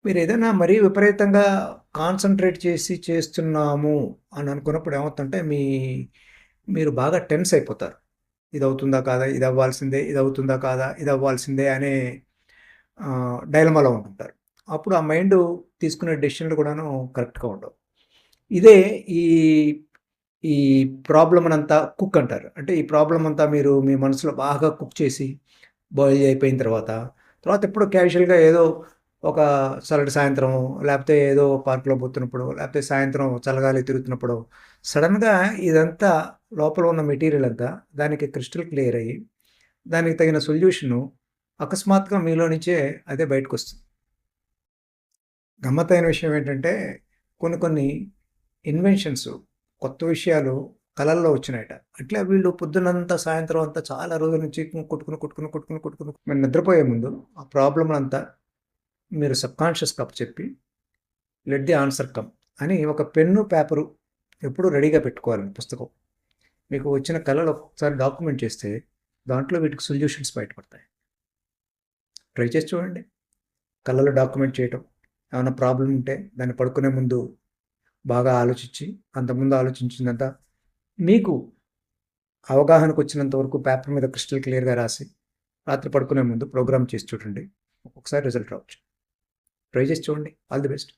మీరేదైనా మరీ విపరీతంగా కాన్సంట్రేట్ చేసి చేస్తున్నాము అని అనుకున్నప్పుడు ఏమవుతుందంటే, మీరు బాగా టెన్స్ అయిపోతారు. ఇదవుతుందా కాదా? ఇదవ్వాల్సిందే. ఇదవుతుందా కాదా? ఇదవ్వాల్సిందే అనే డైలమాలో ఉంటుంటారు. అప్పుడు ఆ మైండు తీసుకునే డెసిషన్‌లు కూడాను కరెక్ట్‌గా ఉండవు. ఇదే ఈ ఈ ప్రాబ్లమ్‌నంతా కుక్ అంటారు. అంటే ఈ ప్రాబ్లమ్ అంతా మీరు మీ మనసులో బాగా కుక్ చేసి, బాయిల్ అయిపోయిన తర్వాత ఎప్పుడో క్యాజుయల్‌గా ఏదో ఒక చల్లటి సాయంత్రం, లేపోతే ఏదో పార్క్‌లో పోతున్నప్పుడో, లేపోతే సాయంత్రం చల్లగాలి తిరుగుతున్నప్పుడో, సడెన్‌గా ఇదంతా లోపల ఉన్న మెటీరియల్ అంతా దానికి క్రిస్టల్ క్లియర్ అయ్యి, దానికి తగిన సొల్యూషను అకస్మాత్తుగా మీలో నుంచే అదే బయటకొస్తుంది. గమ్మత్తైన విషయం ఏంటంటే, కొన్ని కొన్ని ఇన్వెన్షన్స్, కొత్త విషయాలు కలల్లో వచ్చినాయట. అట్లా వీళ్ళు పొద్దునంతా, సాయంత్రం అంతా చాలా రోజుల నుంచి కొట్టుకొని మీరు నిద్రపోయే ముందు ఆ ప్రాబ్లమ్‌నంతా మీరు సబ్‌కాన్షియస్‌కి అప్పచెప్పి, లెట్ ది ఆన్సర్ కమ్ అని ఒక పెన్ను, పేపరు ఎప్పుడూ రెడీగా పెట్టుకోవాలండి పుస్తకం. మీకు వచ్చిన కలలు ఒకసారి డాక్యుమెంట్ చేస్తే, దాంట్లో వీటికి సొల్యూషన్స్ బయటపడతాయి. ట్రై చేసి చూడండి. కలలో డాక్యుమెంట్ చేయటం. ఏమన్నా ప్రాబ్లమ్ ఉంటే దాన్ని పడుకునే ముందు బాగా ఆలోచించి, అంతకుముందు ఆలోచించిందంతా మీకు అవగాహనకొచ్చినంత వరకు పేపర్ మీద క్రిస్టల్ క్లియర్‌గా రాసి, రాత్రి పడుకునే ముందు ప్రోగ్రామ్ చేసి చూడండి. ఒక్కొక్కసారి రిజల్ట్ రావచ్చు. ట్రై చేసి చూడండి. All the best.